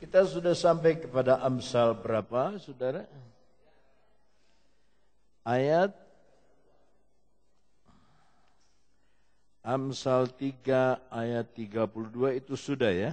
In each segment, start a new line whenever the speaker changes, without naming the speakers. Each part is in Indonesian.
Kita sudah sampai kepada Amsal berapa, saudara? Ayat Amsal 3 ayat 32 itu sudah ya.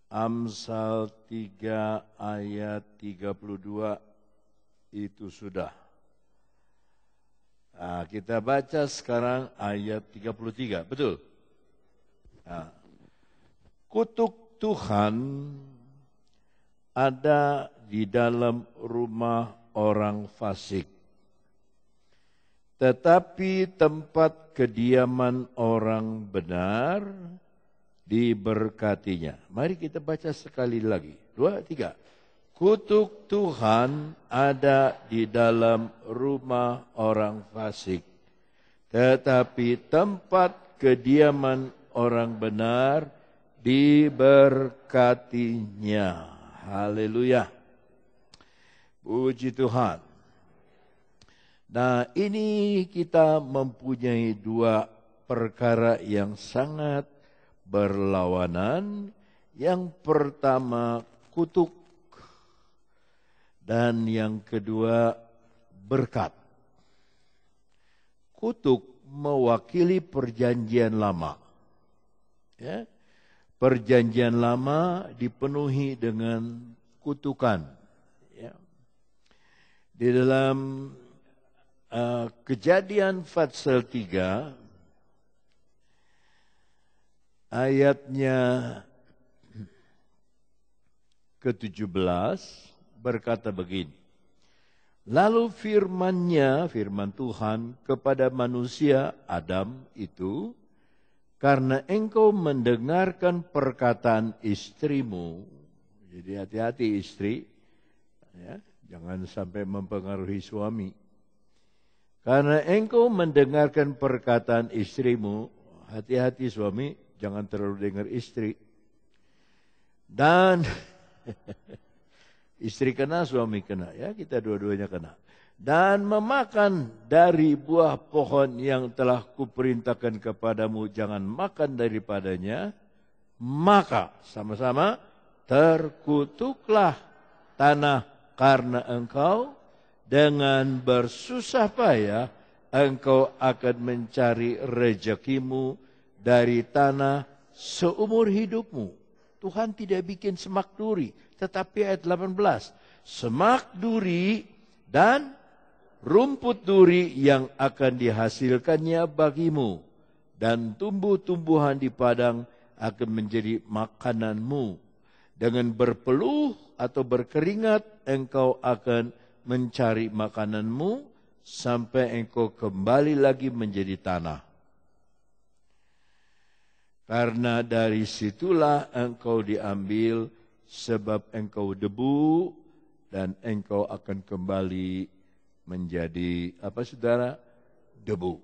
Amsal 3 ayat 32 itu sudah. Nah, kita baca sekarang ayat 33, betul? Nah, kutuk Tuhan ada di dalam rumah orang fasik, tetapi tempat kediaman orang benar diberkatinya. Mari kita baca sekali lagi. 2, 3. Kutuk Tuhan ada di dalam rumah orang fasik, tetapi tempat kediaman orang benar diberkatinya. Haleluya. Puji Tuhan. Nah, ini kita mempunyai dua perkara yang sangat berlawanan. Yang pertama kutuk dan yang kedua berkat. Kutuk mewakili perjanjian lama. Ya. Perjanjian lama dipenuhi dengan kutukan. Ya. Di dalam Kejadian pasal 3 ayatnya ke-17 berkata begini. Lalu firman Tuhan kepada manusia Adam itu, karena engkau mendengarkan perkataan istrimu, jadi hati-hati istri, ya, jangan sampai mempengaruhi suami. Karena engkau mendengarkan perkataan istrimu, hati-hati suami, jangan terlalu dengar istri. Dan istri kena, suami kena, ya kita dua-duanya kena. Dan memakan dari buah pohon yang telah kuperintahkan kepadamu, jangan makan daripadanya, maka sama-sama terkutuklah tanah karena engkau, dengan bersusah payah engkau akan mencari rezekimu dari tanah seumur hidupmu. Tuhan tidak bikin semak duri, tetapi ayat 18, semak duri dan rumput duri yang akan dihasilkannya bagimu, dan tumbuh-tumbuhan di padang akan menjadi makananmu. Dengan berpeluh atau berkeringat engkau akan mencari makananmu sampai engkau kembali lagi menjadi tanah. Karena dari situlah engkau diambil, sebab engkau debu dan engkau akan kembali menjadi apa saudara? Debu.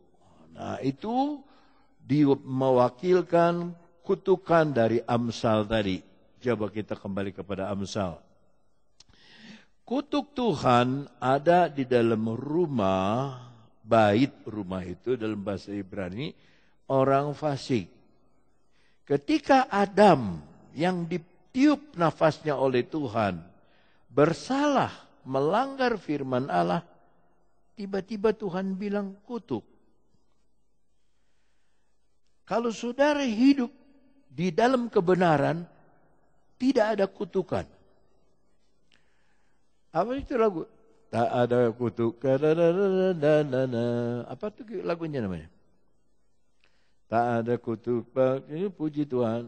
Nah itu mewakilkan kutukan dari Amsal tadi. Coba kita kembali kepada Amsal. Kutuk Tuhan ada di dalam rumah, bait rumah itu dalam bahasa Ibrani, orang fasik. Ketika Adam yang ditiup nafasnya oleh Tuhan bersalah, melanggar firman Allah, tiba-tiba Tuhan bilang kutuk. Kalau saudara hidup di dalam kebenaran, tidak ada kutukan. Apa itu lagu? Tak ada kutuk. Apa itu lagunya namanya? Tak ada kutuk. Ini puji Tuhan.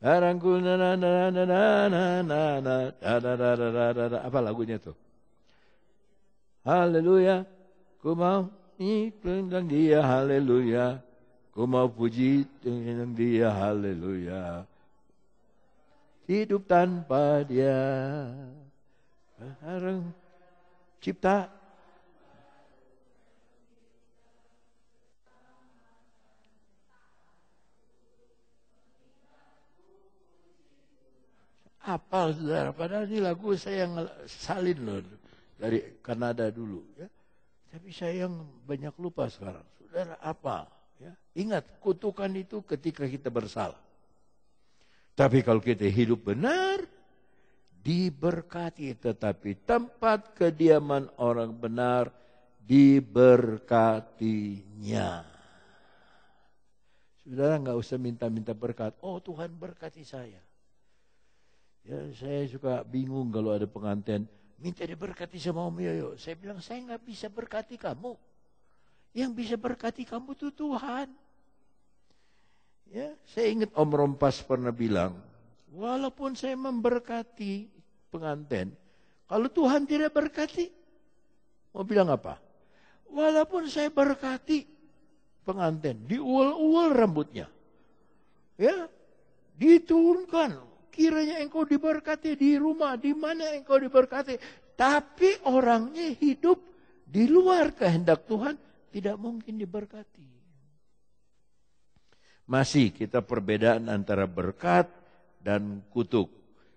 Apa lagunya itu? Haleluya. Ku mau tentang dia, haleluya. Ku mau puji tentang dia, haleluya. Hidup tanpa dia, bareng cipta. Apa saudara? Padahal ini lagu saya yang salin loh dari Kanada dulu, ya. Tapi saya yang banyak lupa sekarang. Saudara apa? Ya. Ingat, kutukan itu ketika kita bersalah. Tapi kalau kita hidup benar, diberkati. Tetapi tempat kediaman orang benar diberkatinya. Saudara nggak usah minta-minta berkat. Oh Tuhan berkati saya. Ya, saya suka bingung kalau ada pengantin minta diberkati sama Om Yoyo. Saya bilang saya nggak bisa berkati kamu. Yang bisa berkati kamu itu Tuhan. Ya, saya ingat Om Rompas pernah bilang, walaupun saya memberkati pengantin, kalau Tuhan tidak berkati, mau bilang apa? Walaupun saya berkati pengantin, diual-ual rambutnya, ya, diturunkan. Kiranya engkau diberkati di rumah, di mana engkau diberkati. Tapi orangnya hidup di luar kehendak Tuhan, tidak mungkin diberkati. Masih kita perbedaan antara berkat dan kutuk.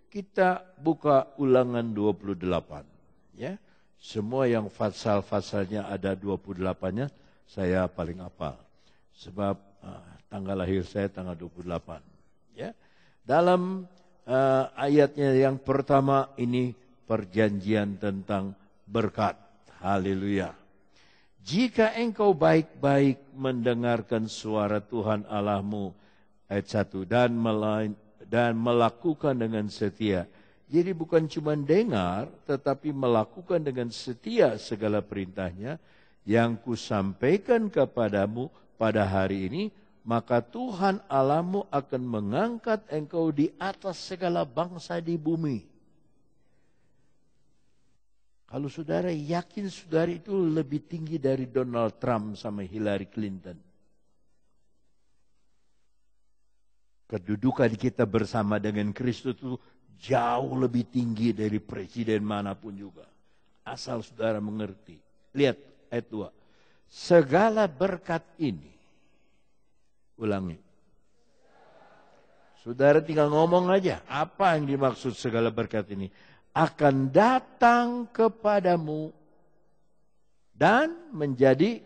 Kita buka Ulangan 28. Ya, semua yang fasal-fasalnya ada 28-nya, saya paling hafal. Sebab tanggal lahir saya tanggal 28. Ya, dalam ayatnya yang pertama ini perjanjian tentang berkat. Haleluya. Jika engkau baik-baik mendengarkan suara Tuhan Allahmu, ayat 1, dan melakukan dengan setia. Jadi bukan cuma dengar, tetapi melakukan dengan setia segala perintahnya yang kusampaikan kepadamu pada hari ini, maka Tuhan Allahmu akan mengangkat engkau di atas segala bangsa di bumi. Kalau saudara yakin saudara itu lebih tinggi dari Donald Trump sama Hillary Clinton. Kedudukan kita bersama dengan Kristus itu jauh lebih tinggi dari presiden manapun juga. Asal saudara mengerti. Lihat ayat 2. Segala berkat ini. Ulangi. Saudara tinggal ngomong aja. Apa yang dimaksud segala berkat ini? Akan datang kepadamu dan menjadi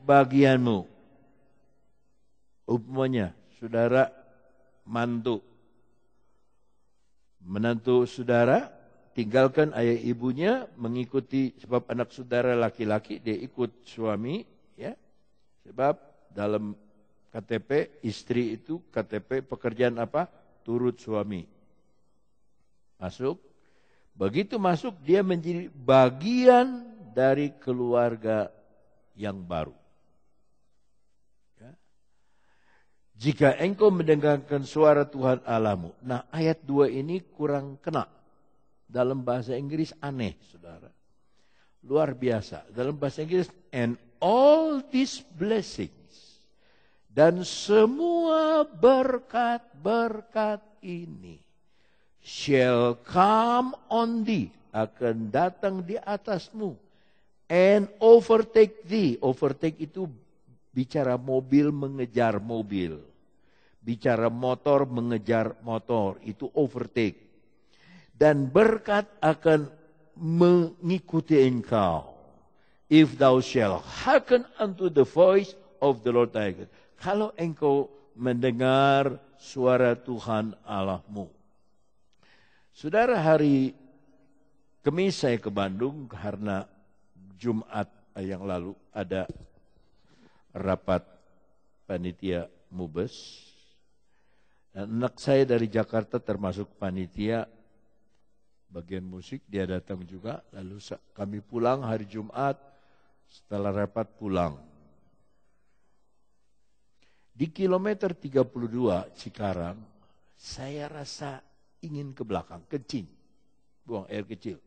bagianmu. Umpamanya, saudara menantu saudara tinggalkan ayah ibunya mengikuti, sebab anak saudara laki-laki dia ikut suami, ya. Sebab dalam KTP istri itu KTP pekerjaan apa? Turut suami. Masuk. Begitu masuk dia menjadi bagian dari keluarga yang baru. Ya. Jika engkau mendengarkan suara Tuhan Allahmu. Nah ayat 2 ini kurang kena. Dalam bahasa Inggris aneh saudara. Luar biasa. Dalam bahasa Inggris, and all these blessings. Dan semua berkat-berkat ini. Shall come on thee, akan datang di atasmu, and overtake thee. Overtake itu bicara mobil mengejar mobil, bicara motor mengejar motor, itu overtake. Dan berkat akan mengikuti engkau, if thou shalt hearken unto the voice of the Lord thy God. Kalau engkau mendengar suara Tuhan Allahmu. Saudara, hari Kamis saya ke Bandung karena Jumat yang lalu ada rapat panitia Mubes. Dan anak saya dari Jakarta termasuk panitia bagian musik, dia datang juga. Lalu kami pulang hari Jumat, setelah rapat pulang. Di kilometer 32 Cikarang, saya rasa ingin ke belakang, kencing, buang air kecil.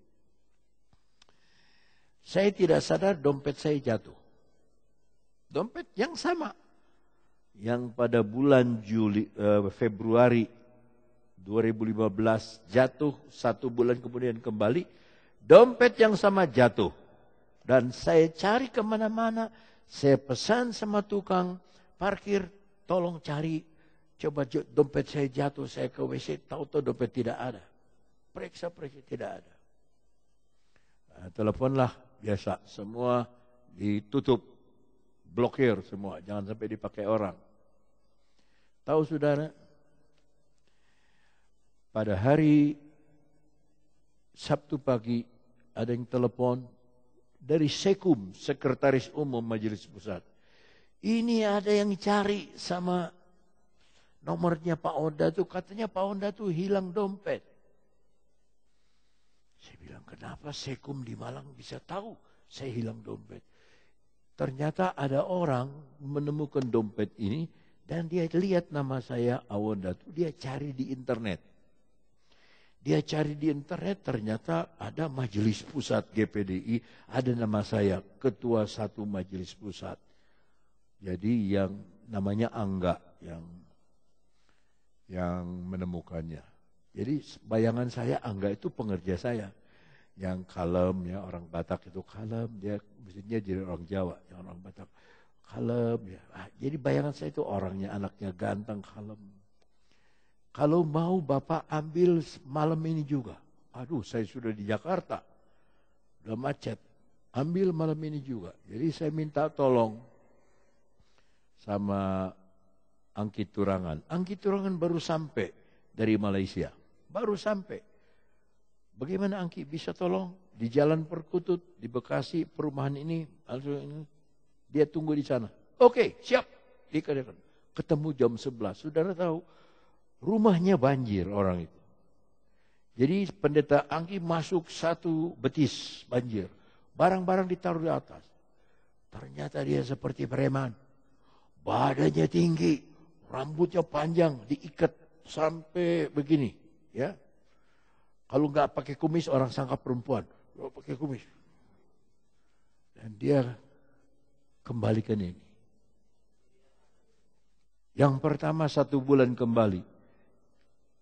Saya tidak sadar dompet saya jatuh. Dompet yang sama. Yang pada bulan Februari 2015 jatuh, 1 bulan kemudian kembali. Dompet yang sama jatuh. Dan saya cari kemana-mana. Saya pesan sama tukang parkir, tolong cari. Coba dompet saya jatuh, saya ke WC, tahu-tahu dompet tidak ada. Periksa tidak ada. Nah, teleponlah biasa, semua ditutup, blokir semua, jangan sampai dipakai orang. Tahu saudara, pada hari Sabtu pagi ada yang telepon dari Sekum, Sekretaris Umum Majelis Pusat. Ini ada yang cari sama nomornya Pak Onda tuh, katanya Pak Onda tuh hilang dompet. Saya bilang, kenapa Sekum di Malang bisa tahu saya hilang dompet? Ternyata ada orang menemukan dompet ini dan dia lihat nama saya Awonda tuh, dia cari di internet. Dia cari di internet, ternyata ada Majelis Pusat GPDI, ada nama saya, Ketua 1 Majelis Pusat. Jadi yang namanya Angga yang menemukannya. Jadi bayangan saya Angga itu pengerja saya. Yang kalem, ya orang Batak itu kalem, dia mestinya jadi orang Jawa, yang orang Batak kalem. Ya. Jadi bayangan saya itu orangnya, anaknya ganteng, kalem. Kalau mau Bapak ambil malam ini juga. Aduh, saya sudah di Jakarta, udah macet. Ambil malam ini juga. Jadi saya minta tolong sama Angki Turangan. Angki Turangan baru sampai dari Malaysia, baru sampai. Bagaimana Angki bisa tolong? Di Jalan Perkutut, di Bekasi, perumahan ini, dia tunggu di sana. Oke, siap. Dikatakan. Ketemu jam 11. Saudara tahu, rumahnya banjir orang itu. Jadi pendeta Angki masuk satu betis banjir. Barang-barang ditaruh di atas. Ternyata dia seperti preman. Badannya tinggi, rambutnya panjang, diikat sampai begini. Ya. Kalau nggak pakai kumis, orang sangka perempuan. Kalau pakai kumis. Dan dia kembalikan ini. Yang pertama 1 bulan kembali.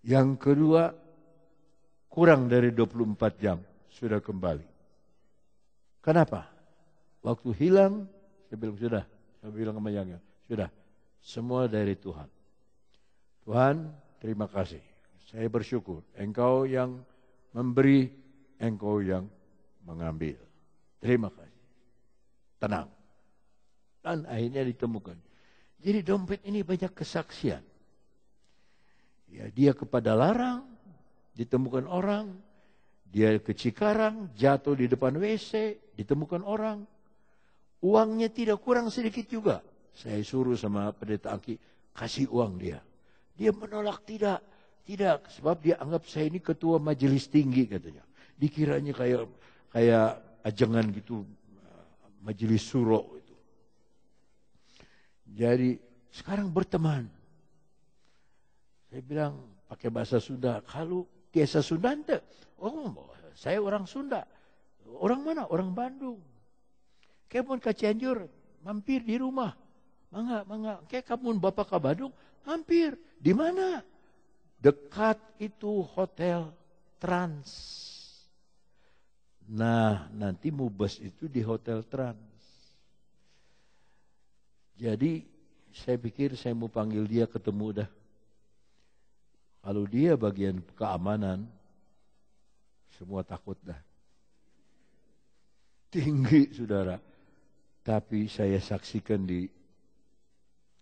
Yang kedua kurang dari 24 jam sudah kembali. Kenapa? Waktu hilang, saya bilang sudah. Saya bilang sama Yang, sudah. Semua dari Tuhan. Tuhan, terima kasih. Saya bersyukur. Engkau yang memberi, engkau yang mengambil. Terima kasih. Tenang. Dan akhirnya ditemukan. Jadi dompet ini banyak kesaksian. Ya, dia ke Padalarang, ditemukan orang. Dia ke Cikarang, jatuh di depan WC, ditemukan orang. Uangnya tidak kurang sedikit juga. Saya suruh sama pendeta Angki, kasih uang dia. Dia menolak tidak. Tidak, sebab dia anggap saya ini ketua majelis tinggi katanya. Dikiranya kayak ajengan gitu, majelis suro itu. Jadi sekarang berteman. Saya bilang pakai bahasa Sunda, kalau biasa Sunda ente. Oh, saya orang Sunda. Orang mana? Orang Bandung. Kayak ke Cianjur, mampir di rumah. Mangga. Kayak kamu Bapak ke Bandung, mampir. Di mana? Dekat itu Hotel Trans. Nah, nanti mubes itu di Hotel Trans. Jadi, saya pikir saya mau panggil dia ketemu dah. Kalau dia bagian keamanan, semua takut dah. Tinggi, saudara. Tapi saya saksikan di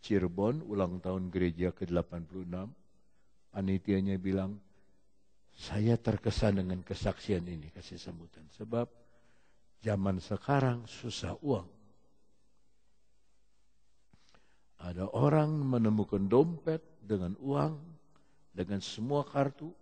Cirebon, ulang tahun gereja ke-86. Panitianya bilang, saya terkesan dengan kesaksian ini, kasih sambutan. Sebab zaman sekarang susah uang. Ada orang menemukan dompet dengan uang, dengan semua kartu,